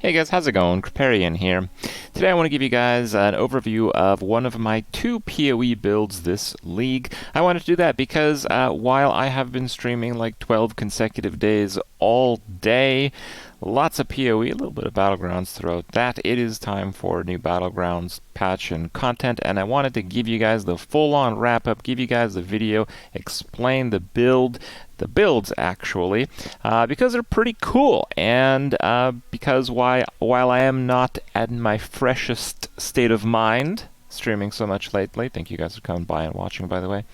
Hey guys, how's it going? KRIPP'S here. Today I want to give you guys an overview of one of my two PoE builds this league. I wanted to do that because while I have been streaming like 12 consecutive days all day, lots of PoE, a little bit of Battlegrounds throughout that, it is time for new Battlegrounds patch and content, and I wanted to give you guys the full-on wrap-up, give you guys the video, explain the builds actually, because they're pretty cool, and because while I am not at my freshest state of mind, streaming so much lately, thank you guys for coming by and watching, by the way,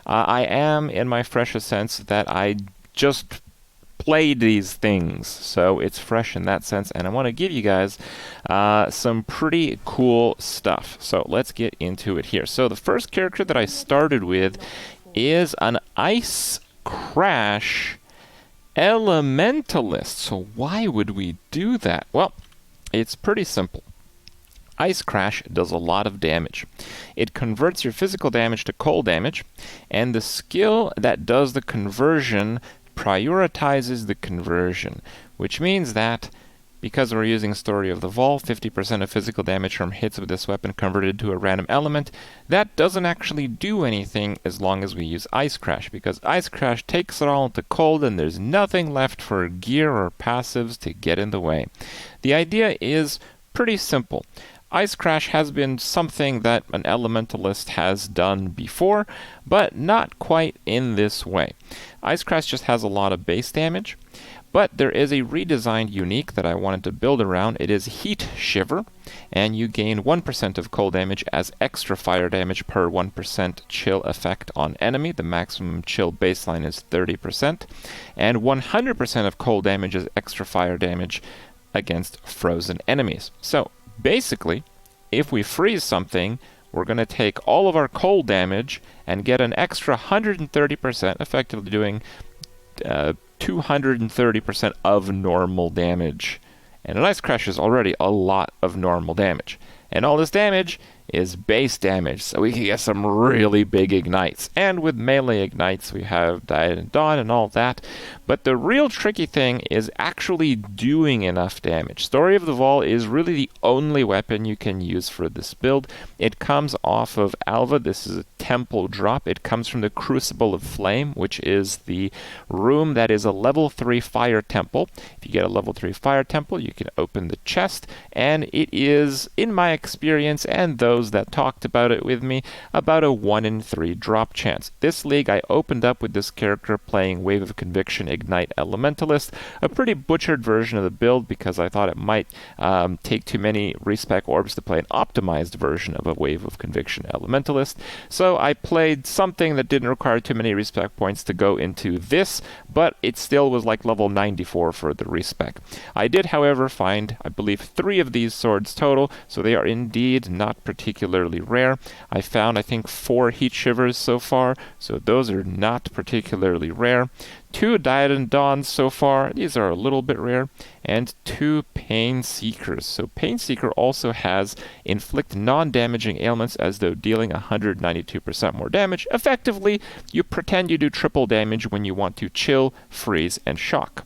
I am in my freshest sense that I just played these things, so it's fresh in that sense, and I want to give you guys some pretty cool stuff. So let's get into it here. So the first character that I started with is an Ice Crash Elementalist. So why would we do that? Well, it's pretty simple. Ice Crash does a lot of damage. It converts your physical damage to cold damage, and the skill that does the conversion prioritizes the conversion, which means that because we're using Story of the Vol, 50% of physical damage from hits with this weapon converted to a random element, that doesn't actually do anything as long as we use Ice Crash, because Ice Crash takes it all into cold and there's nothing left for gear or passives to get in the way. The idea is pretty simple. Ice Crash has been something that an Elementalist has done before, but not quite in this way. Ice Crash just has a lot of base damage, but there is a redesigned unique that I wanted to build around. It is Heat Shiver, and you gain 1% of cold damage as extra fire damage per 1% chill effect on enemy. The maximum chill baseline is 30%, and 100% of cold damage as extra fire damage against frozen enemies. So basically, if we freeze something, we're going to take all of our cold damage and get an extra 130%, effectively doing 230% of normal damage. And an Ice Crash is already a lot of normal damage. And all this damage is base damage, so we can get some really big ignites. And with melee ignites, we have Diet and Dawn and all that. But the real tricky thing is actually doing enough damage. Story of the Vol is really the only weapon you can use for this build. It comes off of Alva. This is a temple drop. It comes from the Crucible of Flame, which is the room that is a level 3 fire temple. If you get a level 3 fire temple, you can open the chest, and it is, in my experience, and those that talked about it with me, about a 1 in 3 drop chance. This league I opened up with this character playing Wave of Conviction Ignite Elementalist, a pretty butchered version of the build because I thought it might take too many respec orbs to play an optimized version of a Wave of Conviction Elementalist. So I played something that didn't require too many respec points to go into this, but it still was like level 94 for the respec. I did, however, find, I believe, 3 of these swords total, so they are indeed not particularly rare. I found, I think, 4 Heat Shivers so far, so those are not particularly rare. 2 Diet and Dawns so far, these are a little bit rare, and 2 Pain Seekers. So Pain Seeker also has inflict non-damaging ailments as though dealing 192% more damage. Effectively, you pretend you do triple damage when you want to chill, freeze, and shock.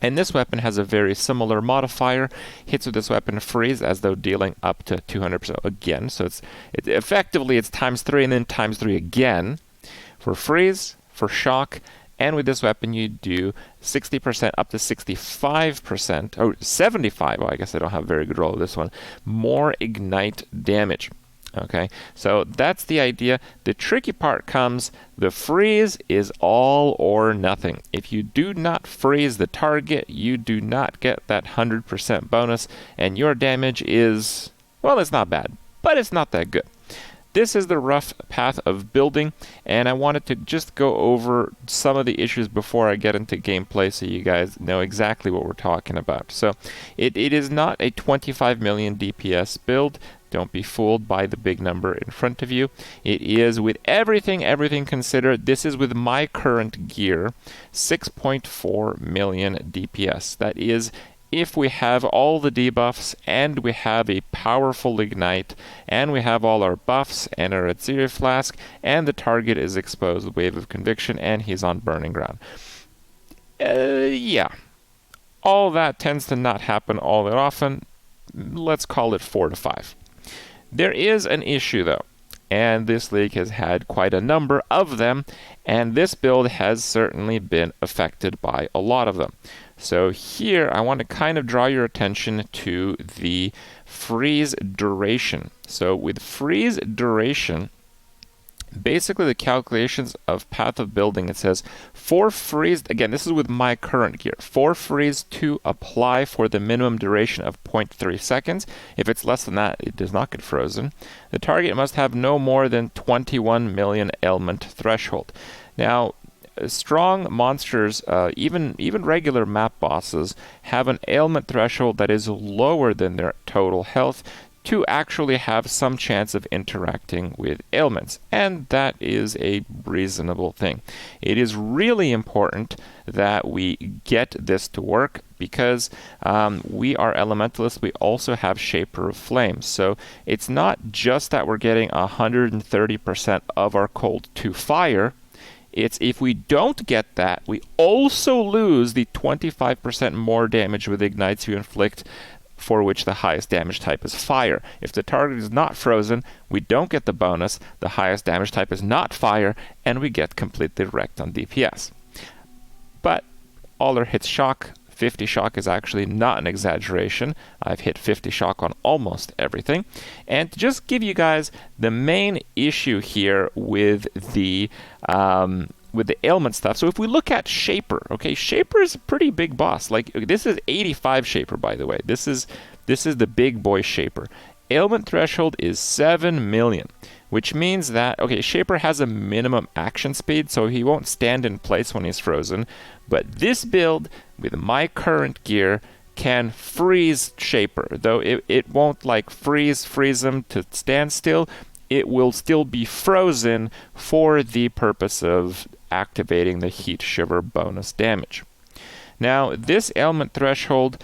And this weapon has a very similar modifier. Hits with this weapon freeze as though dealing up to 200% again. So it's effectively it's times 3 and then times 3 again for freeze, for shock, and with this weapon you do 60% up to 65%, or 75, well, I guess I don't have a very good roll of this one, more ignite damage. Okay, so that's the idea. The tricky part comes, the freeze is all or nothing. If you do not freeze the target, you do not get that 100% bonus, and your damage is, well, it's not bad, but it's not that good. This is the rough path of building, and I wanted to just go over some of the issues before I get into gameplay so you guys know exactly what we're talking about. So it is not a 25 million DPS build. Don't be fooled by the big number in front of you. It is with everything considered. This is with my current gear, 6.4 million DPS. That is if we have all the debuffs and we have a powerful ignite and we have all our buffs and our Atziri flask and the target is exposed with Wave of Conviction and he's on Burning Ground. Yeah. All that tends to not happen all that often. Let's call it 4 to 5. There is an issue though, and this league has had quite a number of them, and this build has certainly been affected by a lot of them. So here I want to kind of draw your attention to the freeze duration. So with freeze duration, basically the calculations of path of building, it says for freeze, again this is with my current gear, for freeze to apply for the minimum duration of 0.3 seconds. If it's less than that, it does not get frozen. The target must have no more than 21 million ailment threshold. Now strong monsters, even regular map bosses, have an ailment threshold that is lower than their total health to actually have some chance of interacting with ailments, and that is a reasonable thing. It is really important that we get this to work because we are elementalists. We also have Shaper of Flames, so it's not just that we're getting 130% of our cold to fire. It's if we don't get that, we also lose the 25% more damage with ignites you inflict, for which the highest damage type is fire. If the target is not frozen, we don't get the bonus, the highest damage type is not fire, and we get completely wrecked on DPS. But all our hits shock. 50 shock is actually not an exaggeration. I've hit 50 shock on almost everything. And to just give you guys the main issue here with the ailment stuff. So if we look at Shaper, okay, Shaper is a pretty big boss. Like this is 85 Shaper, by the way. This is the big boy Shaper. Ailment threshold is 7 million, which means that, okay, Shaper has a minimum action speed, so he won't stand in place when he's frozen. But this build, with my current gear, can freeze Shaper. Though it won't like freeze him to stand still. It will still be frozen for the purpose of activating the heat shiver bonus damage. Now, this ailment threshold,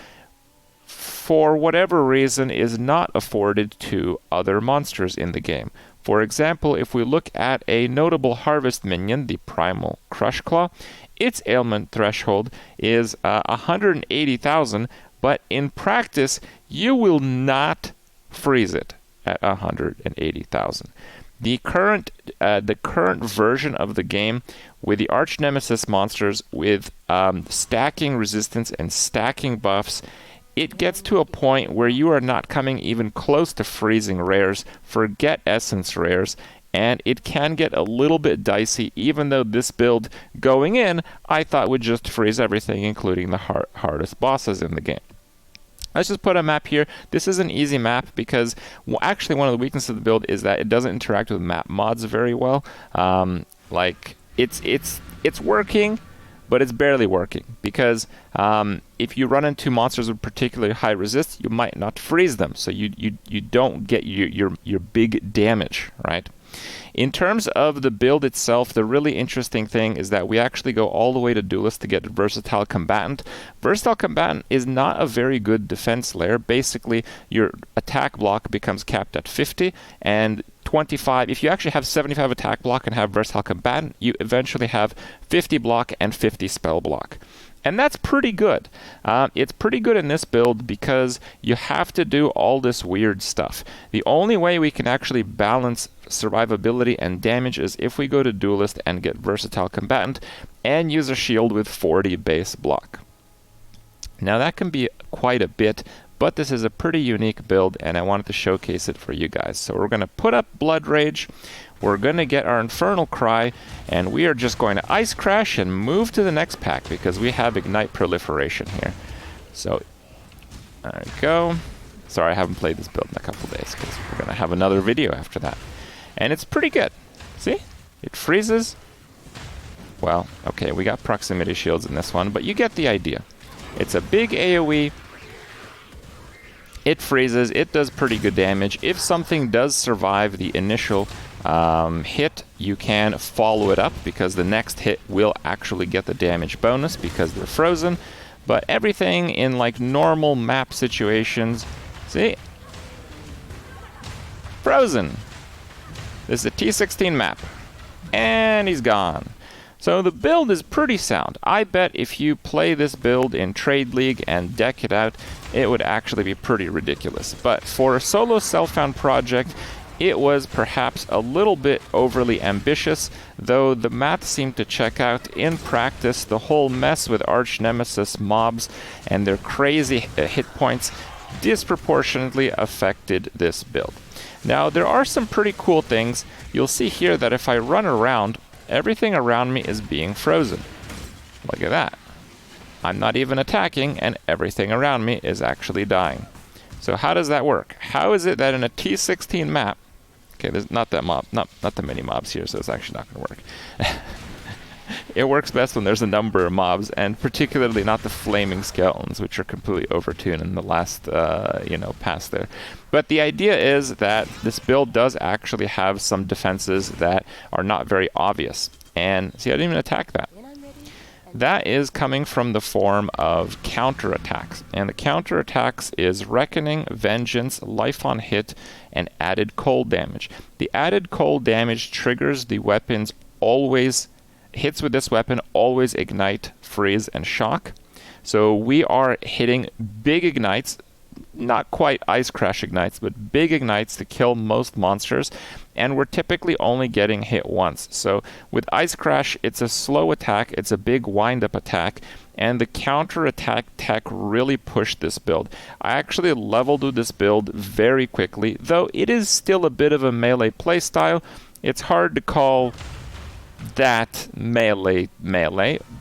for whatever reason, is not afforded to other monsters in the game. For example, if we look at a notable harvest minion, the Primal Crushclaw, its ailment threshold is 180,000, but in practice, you will not freeze it at 180,000. The current version of the game with the arch nemesis monsters with stacking resistance and stacking buffs, it gets to a point where you are not coming even close to freezing rares. Forget essence rares, and it can get a little bit dicey, even though this build going in I thought would just freeze everything, including the hardest bosses in the game. Let's just put a map here. This is an easy map because actually one of the weaknesses of the build is that it doesn't interact with map mods very well. Like it's working, but it's barely working because if you run into monsters with particularly high resist, you might not freeze them, so you don't get your big damage, right? In terms of the build itself, the really interesting thing is that we actually go all the way to Duelist to get Versatile Combatant. Versatile Combatant is not a very good defense layer. Basically, your attack block becomes capped at 50, and 25. If you actually have 75 attack block and have Versatile Combatant, you eventually have 50 block and 50 spell block. And that's pretty good. It's pretty good in this build because you have to do all this weird stuff. The only way we can actually balance survivability and damage is if we go to Duelist and get Versatile Combatant and use a shield with 40 base block. Now that can be quite a bit, but this is a pretty unique build and I wanted to showcase it for you guys. So we're going to put up Blood Rage. We're going to get our Infernal Cry, and we are just going to Ice Crash and move to the next pack because we have Ignite Proliferation here. So, there we go. Sorry, I haven't played this build in a couple days because we're going to have another video after that. And it's pretty good. See? It freezes. Well, okay, we got proximity shields in this one, but you get the idea. It's a big AoE. It freezes. It does pretty good damage. If something does survive the initial hit, you can follow it up because the next hit will actually get the damage bonus because they're frozen. But everything in like normal map situations, see? Frozen. This is a T16 map. And he's gone. So the build is pretty sound. I bet if you play this build in Trade League and deck it out, it would actually be pretty ridiculous. But for a solo self-found project, it was perhaps a little bit overly ambitious, though the math seemed to check out. In practice, the whole mess with Arch Nemesis mobs and their crazy hit points disproportionately affected this build. Now, there are some pretty cool things. You'll see here that if I run around, everything around me is being frozen. Look at that. I'm not even attacking, and everything around me is actually dying. So how does that work? How is it that in a T16 map, okay, there's not that many mobs here, so it's actually not going to work. It works best when there's a number of mobs, and particularly not the flaming skeletons, which are completely overtuned in the last, pass there. But the idea is that this build does actually have some defenses that are not very obvious. And see, I didn't even attack that. That is coming from the form of counterattacks. And the counterattacks is Reckoning, Vengeance, Life on Hit, and added cold damage. The added cold damage triggers the weapon's always. Hits with this weapon always ignite, freeze, and shock. So we are hitting big ignites, not quite ice crash ignites, but big ignites to kill most monsters, and we're typically only getting hit once. So with ice crash, it's a slow attack, it's a big wind-up attack, and the counter-attack tech really pushed this build. I actually leveled with this build very quickly, though it is still a bit of a melee playstyle. It's hard to call that melee,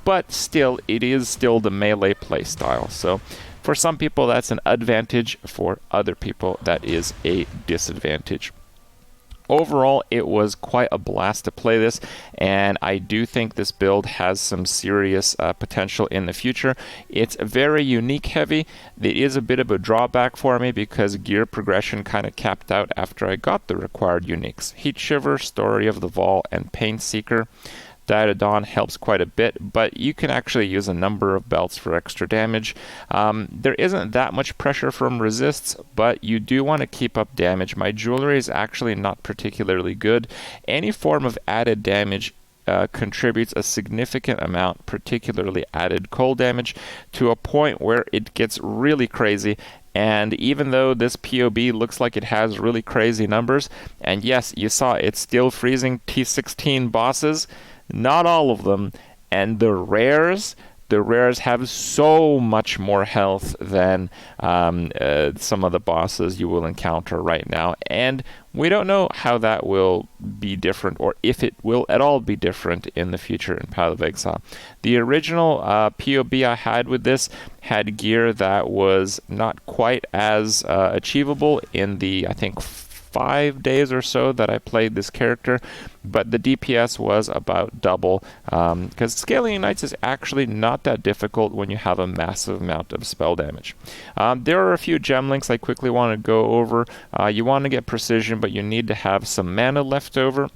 but still, it is still the melee playstyle. So for some people, that's an advantage. For other people, that is a disadvantage. Overall, it was quite a blast to play this, and I do think this build has some serious potential in the future. It's very unique heavy. It is a bit of a drawback for me because gear progression kind of capped out after I got the required uniques. Heat Shiver, Story of the Vault, and Pain Seeker. Diet of Dawn helps quite a bit, but you can actually use a number of belts for extra damage. There isn't that much pressure from resists, but you do want to keep up damage. My jewelry is actually not particularly good. Any form of added damage contributes a significant amount, particularly added cold damage, to a point where it gets really crazy. And even though this POB looks like it has really crazy numbers, and yes, you saw it's still freezing T16 bosses, not all of them, and the rares have so much more health than some of the bosses you will encounter right now, and we don't know how that will be different, or if it will at all be different in the future in Path of Exile. The original POB I had with this had gear that was not quite as achievable in the, I think, 5 days or so that I played this character, but the DPS was about double, because scaling Ignites is actually not that difficult when you have a massive amount of spell damage. There are a few gem links I quickly want to go over. You want to get precision, but you need to have some mana left over.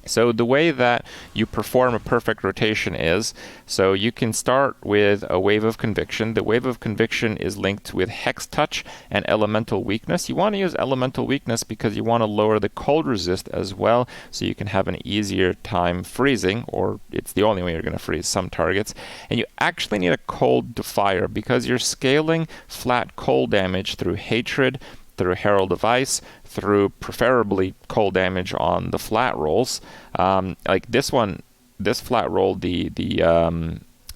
So the way that you perform a perfect rotation is, so you can start with a Wave of Conviction. The Wave of Conviction is linked with Hex Touch and Elemental Weakness. You want to use Elemental Weakness because you want to lower the cold resist as well, so you can have an easier time freezing, or it's the only way you're going to freeze some targets. And you actually need a Cold to Fire because you're scaling flat cold damage through Hatred, through Herald of Ice, through preferably cold damage on the flat rolls. Like this one, this flat roll, the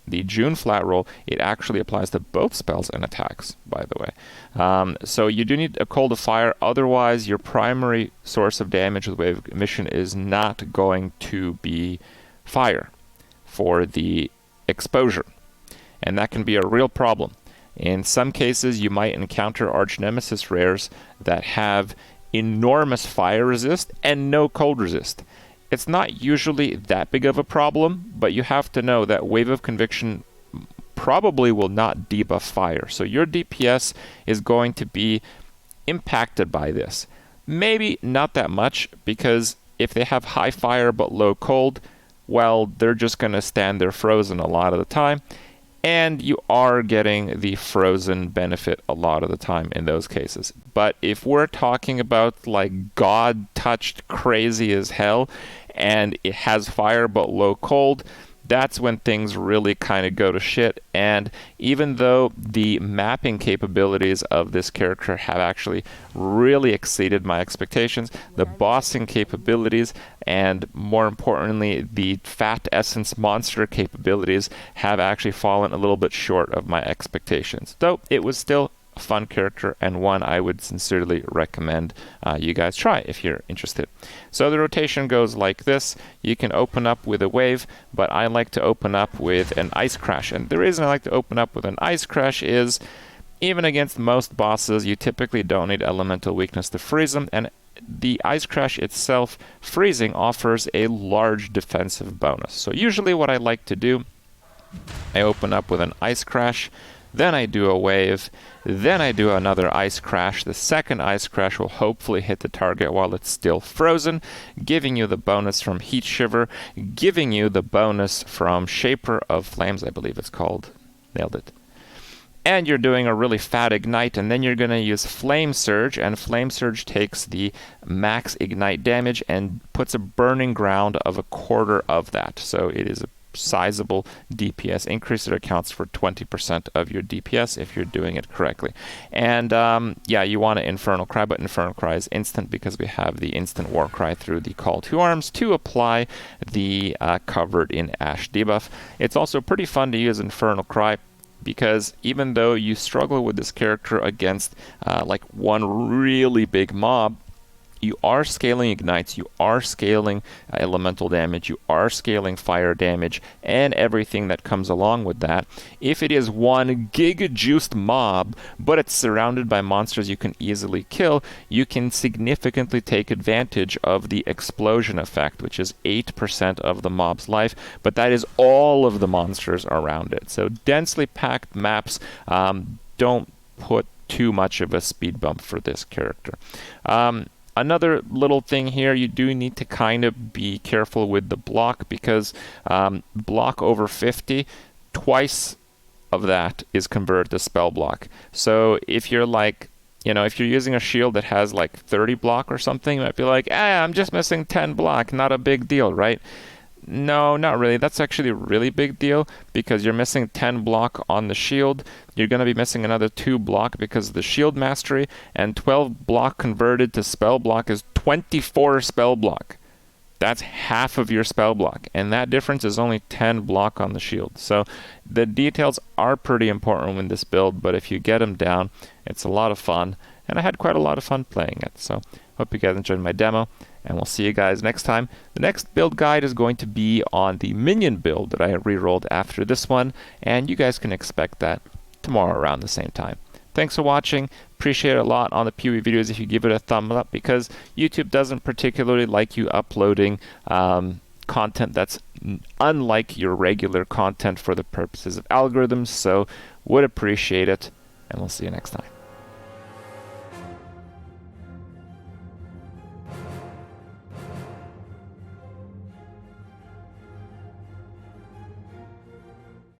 June flat roll, it actually applies to both spells and attacks, by the way. So you do need a Cold of Fire, otherwise your primary source of damage with Wave of Conviction is not going to be fire for the exposure. And that can be a real problem. In some cases, you might encounter Arch Nemesis rares that have enormous fire resist and no cold resist. It's not usually that big of a problem, but you have to know that Wave of Conviction probably will not debuff fire. So your DPS is going to be impacted by this. Maybe not that much, because if they have high fire but low cold, well, they're just going to stand there frozen a lot of the time. And you are getting the frozen benefit a lot of the time in those cases. But if we're talking about like God-touched crazy as hell, and it has fire but low cold, that's when things really kind of go to shit. And even though the mapping capabilities of this character have actually really exceeded my expectations, the bossing capabilities and, more importantly, the fat essence monster capabilities have actually fallen a little bit short of my expectations. Though it was still a fun character and one I would sincerely recommend you guys try if you're interested. So the rotation goes like this. You can open up with a wave, but I like to open up with an ice crash. And the reason I like to open up with an ice crash is even against most bosses, you typically don't need elemental weakness to freeze them, and the ice crash itself, freezing, offers a large defensive bonus. So usually what I like to do, I open up with an ice crash, then I do a wave, then I do another ice crash. The second ice crash will hopefully hit the target while it's still frozen, giving you the bonus from Heat Shiver, giving you the bonus from Shaper of Flames, I believe it's called. Nailed it. And you're doing a really fat ignite, and then you're going to use Flame Surge, and Flame Surge takes the max ignite damage and puts a burning ground of a quarter of that. So it is a sizable DPS increase. It accounts for 20% of your DPS if you're doing it correctly. And yeah, you want to Infernal Cry, but Infernal Cry is instant because we have the instant War Cry through the Call to Arms to apply the Covered in Ash debuff. It's also pretty fun to use Infernal Cry, because even though you struggle with this character against like one really big mob, you are scaling ignites, you are scaling elemental damage, you are scaling fire damage, and everything that comes along with that. If it is one giga-juiced mob, but it's surrounded by monsters you can easily kill, you can significantly take advantage of the explosion effect, which is 8% of the mob's life, but that is all of the monsters around it. So densely packed maps don't put too much of a speed bump for this character. Another little thing here, you do need to kind of be careful with the block, because block over 50, twice of that is converted to spell block. So if you're like, you know, if you're using a shield that has like 30 block or something, you might be like, I'm just missing 10 block, not a big deal, right? No, not really. That's actually a really big deal, because you're missing 10 block on the shield. You're going to be missing another 2 block because of the shield mastery, and 12 block converted to spell block is 24 spell block. That's half of your spell block, and that difference is only 10 block on the shield. So the details are pretty important in this build, but if you get them down, it's a lot of fun, and I had quite a lot of fun playing it. So hope you guys enjoyed my demo, and we'll see you guys next time. The next build guide is going to be on the minion build that I rerolled after this one, and you guys can expect that tomorrow around the same time. Thanks for watching. Appreciate it a lot on the PoE videos if you give it a thumb up, because YouTube doesn't particularly like you uploading content that's unlike your regular content for the purposes of algorithms, so would appreciate it, and we'll see you next time.